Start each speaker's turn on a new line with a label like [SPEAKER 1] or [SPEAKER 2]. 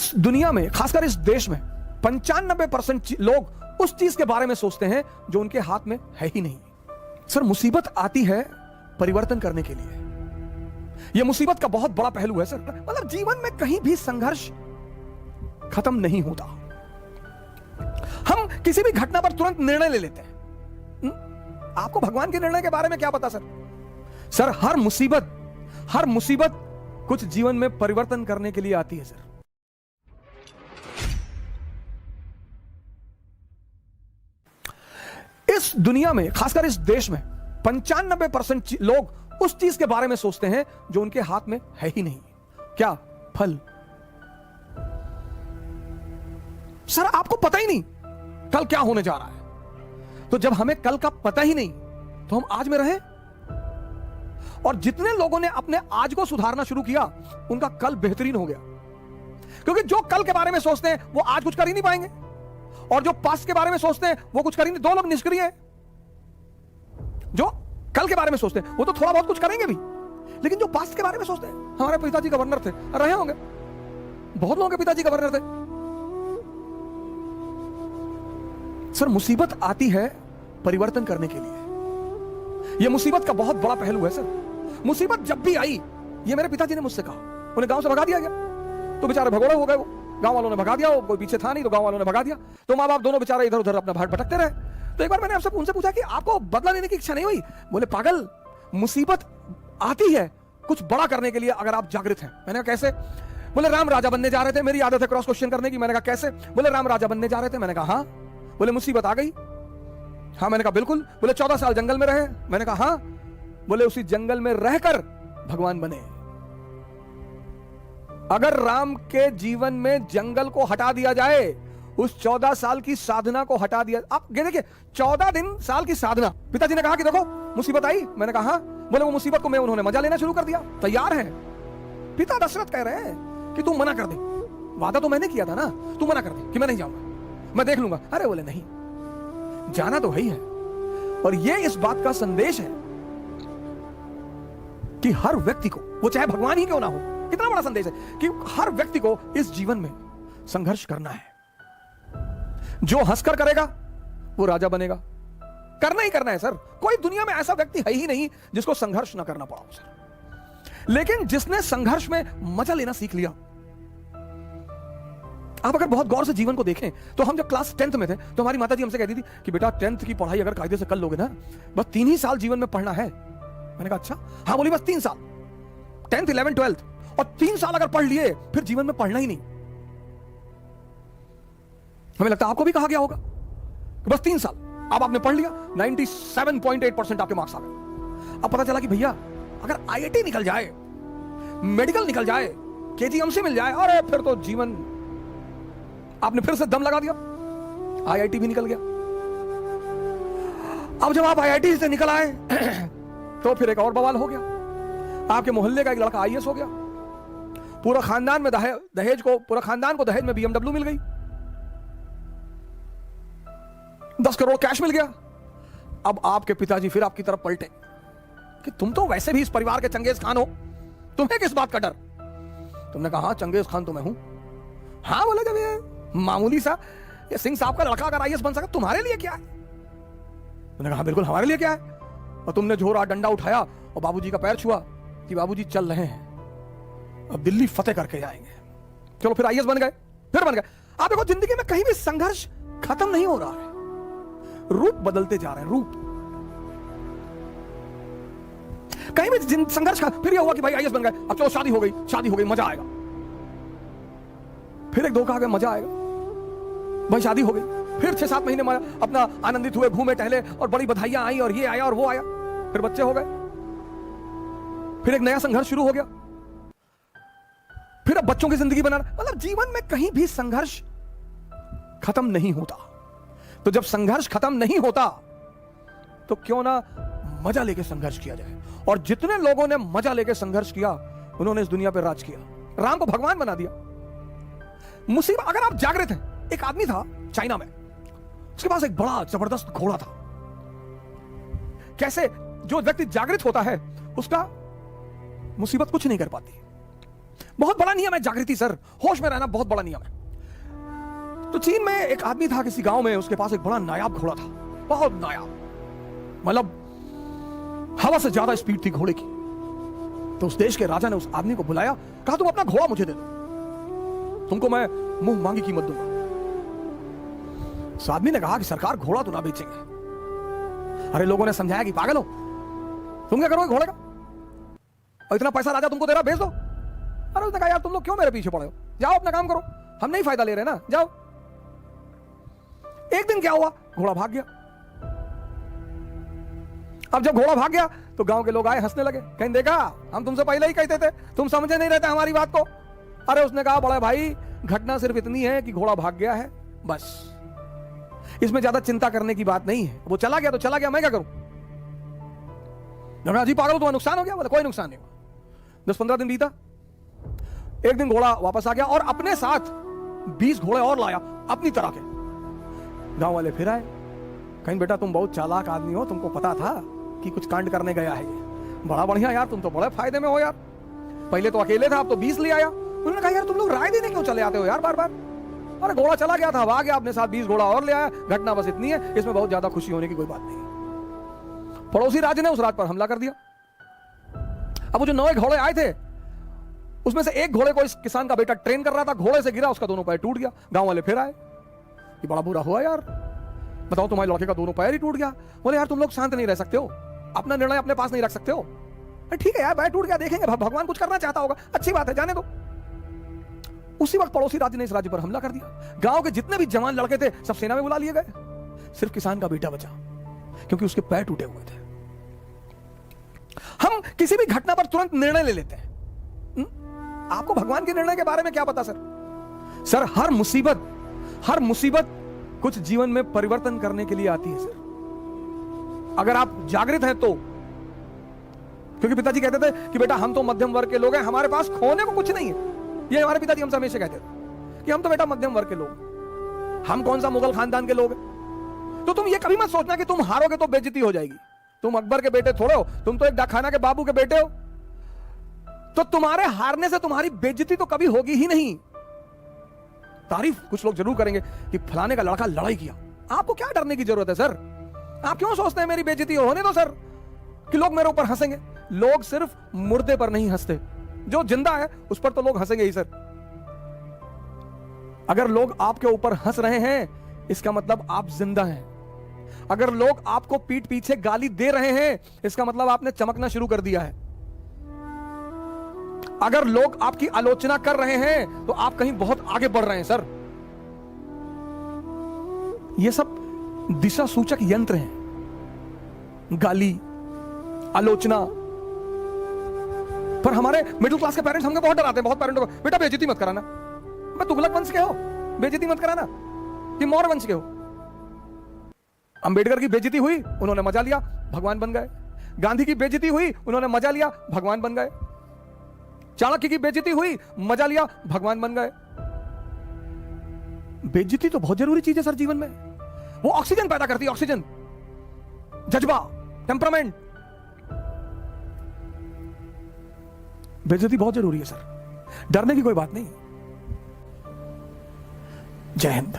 [SPEAKER 1] इस दुनिया में, खासकर इस देश में 95% लोग उस चीज के बारे में सोचते हैं जो उनके हाथ में है ही नहीं। सर, मुसीबत आती है परिवर्तन करने के लिए। यह मुसीबत का बहुत बड़ा पहलू है सर। मतलब जीवन में कहीं भी संघर्ष खत्म नहीं होता। हम किसी भी घटना पर तुरंत निर्णय ले लेते हैं। आपको भगवान के निर्णय के बारे में क्या पता सर? सर, हर मुसीबत कुछ जीवन में परिवर्तन करने के लिए आती है सर। इस दुनिया में, खासकर इस देश में 95% लोग उस चीज के बारे में सोचते हैं जो उनके हाथ में है ही नहीं। क्या? फल। सर, आपको पता ही नहीं कल क्या होने जा रहा है। तो जब हमें कल का पता ही नहीं तो हम आज में रहें। और जितने लोगों ने अपने आज को सुधारना शुरू किया उनका कल बेहतरीन हो गया। क्योंकि जो कल के बारे में सोचते हैं वो आज कुछ कर ही नहीं पाएंगे, और जो पास्ट के बारे में सोचते हैं वो कुछ करेंगे। दो लोग निष्क्रिय हैं। जो कल के बारे में सोचते हैं वो तो थोड़ा बहुत कुछ करेंगे भी, लेकिन जो पास्ट के बारे में सोचते हैं, हमारे पिताजी गवर्नर थे, रहे होंगे, बहुत लोगों के पिताजी गवर्नर थे। सर, मुसीबत आती है परिवर्तन करने के लिए। यह मुसीबत का बहुत बड़ा पहलू है सर। मुसीबत जब भी आई, ये मेरे पिताजी ने मुझसे कहा, उन्हें गांव से भगा दिया गया तो बेचारे भगोड़े हो गए। वो गांव वालों ने भगा दिया, वो कोई पीछे था नहीं तो गांव वालों ने भगा दिया। तो माँ बाप दोनों बेचारे इधर उधर अपना भाट भटकते रहे। तो एक बार मैंने उनसे पूछा कि आपको बदला लेने की इच्छा नहीं हुई? बोले, पागल, मुसीबत आती है कुछ बड़ा करने के लिए अगर आप जागृत हैं। मैंने कहा कैसे? बोले, राम राजा बनने जा रहे थे। मेरी आदत है क्रॉस क्वेश्चन करने की। मैंने कहा कैसे? बोले, राम राजा बनने जा रहे थे। मैंने कहा हाँ। बोले, मुसीबत आ गई? हाँ। मैंने कहा बिल्कुल। बोले, 14 साल जंगल में रहे। मैंने कहा हाँ। बोले, उसी जंगल में रहकर भगवान बने। अगर राम के जीवन में जंगल को हटा दिया जाए, उस 14 साल की साधना को हटा दिया, आप देखिए 14 साल की साधना। पिताजी ने कहा कि देखो मुसीबत आई। मैंने कहा हाँ। बोले, वो मुसीबत को मैं उन्होंने मजा लेना शुरू कर दिया। तैयार है। पिता दशरथ कह रहे हैं कि तू मना कर दे। वादा तो मैंने किया था ना, तू मना कर दे कि मैं नहीं जाऊंगा, मैं देख लूंगा। अरे बोले, नहीं, जाना तो है ही है। और ये इस बात का संदेश है कि हर व्यक्ति को, वो चाहे भगवान ही क्यों ना हो, इतना बड़ा संदेश है कि हर व्यक्ति को इस जीवन में संघर्ष करना है। जो हंसकर करेगा वो राजा बनेगा। करना ही करना है सर। कोई दुनिया में ऐसा व्यक्ति है ही नहीं जिसको संघर्ष ना करना पड़ा हो सर। लेकिन जिसने संघर्ष में मजा लेना सीख लिया, आप अगर बहुत गौर से जीवन को देखें तो हम जब क्लास 10th में थे तो हमारी माता जी हमसे कहती थी कि बेटा 10th की पढ़ाई अगर कायदे से कर लोगे ना, बस 3 ही साल जीवन में पढ़ना है। मैंने कहा अच्छा? हाँ। बोली, बस 3 साल, 10th 11th 12th, और 3 साल अगर पढ़ लिए फिर जीवन में पढ़ना ही नहीं। हमें लगता है आपको भी कहा गया होगा कि बस 3 साल। अब आपने पढ़ लिया, 97.8% आपके मार्क्स आ गए। अब पता चला कि भैया अगर IIT निकल जाए, मेडिकल निकल जाए, KGMC मिल जाए, अरे फिर तो जीवन, आपने फिर से दम लगा दिया। IIT भी निकल गया। अब जब आप IIT से निकल आए तो फिर एक और बवाल हो गया। आपके मोहल्ले का एक लड़का IAS हो गया। पूरा खानदान में पूरा खानदान को दहेज में BMW मिल गई। 10 करोड़ कैश मिल गया। अब आपके पिताजी फिर आपकी तरफ पलटे कि तुम तो वैसे भी इस परिवार के चंगेज खान हो, तुम्हें किस बात का डर? तुमने कहा हाँ, चंगेज खान तो मैं हूं। हाँ। बोले, जब ये मामूली सा ये सिंह साहब का लड़का अगर IAS बन सका, तुम्हारे लिए क्या है? तुमने कहा बिल्कुल हमारे लिए क्या है। और तुमने जोरा डंडा उठाया और बाबूजी का पैर छुआ कि बाबूजी चल रहे हैं, अब दिल्ली फतेह करके जाएंगे। चलो फिर IAS बन गए, फिर बन गए। आप देखो जिंदगी में कहीं भी संघर्ष खत्म नहीं हो रहा है, रूप बदलते जा रहे हैं। रूप कहीं भी संघर्ष फिर यह हुआ कि भाई IAS बन गए, अब चलो शादी हो गई, मजा आएगा। फिर एक धोखा आ गया, मजा आएगा, भाई शादी हो गई। फिर 6-7 महीने अपना आनंदित हुए, घूमे टहले, और बड़ी बधाइयां आई, और ये आया और वो आया। फिर बच्चे हो गए, फिर एक नया संघर्ष शुरू हो गया। फिर अब बच्चों की जिंदगी बनाना। मतलब जीवन में कहीं भी संघर्ष खत्म नहीं होता। तो जब संघर्ष खत्म नहीं होता तो क्यों ना मजा लेके संघर्ष किया जाए। और जितने लोगों ने मजा लेके संघर्ष किया उन्होंने इस दुनिया पर राज किया, राम को भगवान बना दिया। मुसीबत, अगर आप जागृत हैं, एक आदमी था चाइना में, उसके पास एक बड़ा जबरदस्त घोड़ा था। कैसे? जो व्यक्ति जागृत होता है उसका मुसीबत कुछ नहीं कर पाती। बहुत बड़ा नियम है जागृति सर, होश में रहना बहुत बड़ा नियम है। तो चीन में एक आदमी था किसी गांव में, उसके पास एक बड़ा नायाब घोड़ा था, बहुत नायाब, मतलब हवा से ज्यादा स्पीड थी घोड़े की। तो उस देश के राजा ने उस आदमी को बुलाया, कहा तुम अपना घोड़ा मुझे दे दो, तुमको मैं मुंह मांगी कीमत दूंगा। उस आदमी ने कहा कि सरकार घोड़ा तो ना बेचेंगे। अरे लोगों ने समझाया कि पागल हो, तुम क्या करोगे घोड़े का, और इतना पैसा राजा तुमको दे रहा, भेज दो। अरे उसने कहा यार तुम लोग क्यों मेरे पीछे पड़े हो, जाओ अपना काम करो, हम नहीं फायदा ले रहे ना, जाओ। एक दिन क्या हुआ, घोड़ा भाग गया। अब जब घोड़ा भाग गया तो गांव के लोग आए, हंसने लगे, कहीं देखा हम तुमसे पहले ही कहते थे, तुम समझे नहीं रहते हमारी बात को। अरे उसने कहा बड़ा भाई घटना सिर्फ इतनी है कि घोड़ा भाग गया है, बस, इसमें ज्यादा चिंता करने की बात नहीं है। वो चला गया तो चला गया, मैं क्या करूं। जी पागल, तुम्हारा नुकसान हो गया, बोले कोई नुकसान नहीं हुआ। 10-15 दिन बीता, एक दिन घोड़ा वापस आ गया और अपने साथ 20 घोड़े और लाया अपनी तरह के। गांव वाले फिर आए, कहीं बेटा तुम बहुत चालाक आदमी हो, तुमको पता था कि कुछ कांड करने गया है ये, बड़ा बढ़िया यार, तुम तो बड़े फायदे में हो यार, पहले तो अकेले था अब तो 20 ले आया। उन्होंने कहा यार तुम लोग राय देने क्यों चले आते हो यार बार बार। अरे घोड़ा चला गया था, आ गया, अपने साथ 20 घोड़ा और ले आया, घटना बस इतनी है, इसमें बहुत ज्यादा खुशी होने की कोई बात नहीं। पड़ोसी राज्य ने उस रात पर हमला कर दिया। अब वो जो 9 घोड़े आए थे उसमें से एक घोड़े को इस किसान का बेटा ट्रेन कर रहा था, घोड़े से गिरा, उसका दोनों पैर टूट गया। गांव वाले फिर आए, ये बड़ा बुरा हुआ यार, बताओ तुम्हारे लड़के का दोनों पैर ही टूट गया। बोले यार तुम लोग शांत नहीं रह सकते हो, अपना निर्णय अपने पास नहीं रख सकते हो। ठीक है यार, पैर टूट गया, देखेंगे, भगवान कुछ करना चाहता होगा, अच्छी बात है, जाने दो। उसी वक्त पड़ोसी राज्य ने इस राज्य पर हमला कर दिया। गांव के जितने भी जवान लड़के थे सब सेना में बुला लिए गए, सिर्फ किसान का बेटा बचा, क्योंकि उसके पैर टूटे हुए थे। हम किसी भी घटना पर तुरंत निर्णय ले लेते हैं। आपको भगवान के निर्णय के बारे में क्या पता सर। सर हर मुसीबत कुछ जीवन में परिवर्तन करने के लिए आती है सर, अगर आप जागृत हैं तो। क्योंकि पिताजी कहते थे कि बेटा हम तो मध्यम वर्ग के लोग हैं, हमारे पास खोने को कुछ नहीं है। ये हमारे पिताजी हमसे हमेशा कहते थे कि हम तो बेटा मध्यम वर्ग के लोग, हम कौन सा मुगल खानदान के लोग हैं। तो तुम ये कभी मत सोचना कि तुम हारोगे तो बेइज्जती हो जाएगी। तुम अकबर के बेटे थोड़े हो, तुम तो एक डाकखाना के बाबू के बेटे हो। तो तुम्हारे हारने से तुम्हारी बेइज्जती तो कभी होगी ही नहीं। तारीफ कुछ लोग जरूर करेंगे कि फलाने का लड़का लड़ाई किया। आपको क्या डरने की जरूरत है सर, आप क्यों सोचते हैं मेरी बेइज्जती होने दो सर, कि लोग मेरे ऊपर हंसेंगे। लोग सिर्फ मुर्दे पर नहीं हंसते, जो जिंदा है उस पर तो लोग हंसेंगे ही सर। अगर लोग आपके ऊपर हंस रहे हैं इसका मतलब आप जिंदा हैं। अगर लोग आपको पीठ पीछे गाली दे रहे हैं इसका मतलब आपने चमकना शुरू कर दिया है। अगर लोग आपकी आलोचना कर रहे हैं तो आप कहीं बहुत आगे बढ़ रहे हैं सर। ये सब दिशा सूचक यंत्र हैं, गाली, आलोचना। पर हमारे मिडिल क्लास के पेरेंट्स हमको बहुत डराते हैं, बहुत पेरेंट्स को, बेटा बेइज्जती मत कराना। मैं तुगलक वंश के हो, बेइज्जती मत कराना। कि मौर्य वंश के हो। अंबेडकर की बेइज्जती हुई, उन्होंने मजा लिया, भगवान बन गए। गांधी की बेइज्जती हुई, उन्होंने मजा लिया, भगवान बन गए। चाणक्य की बेइज्जती हुई, मजा लिया, भगवान बन गए। बेइज्जती तो बहुत जरूरी चीज है सर जीवन में। वो ऑक्सीजन पैदा करती है, ऑक्सीजन, जज्बा, टेम्परामेंट। बेइज्जती बहुत जरूरी है सर, डरने की कोई बात नहीं। जय हिंद।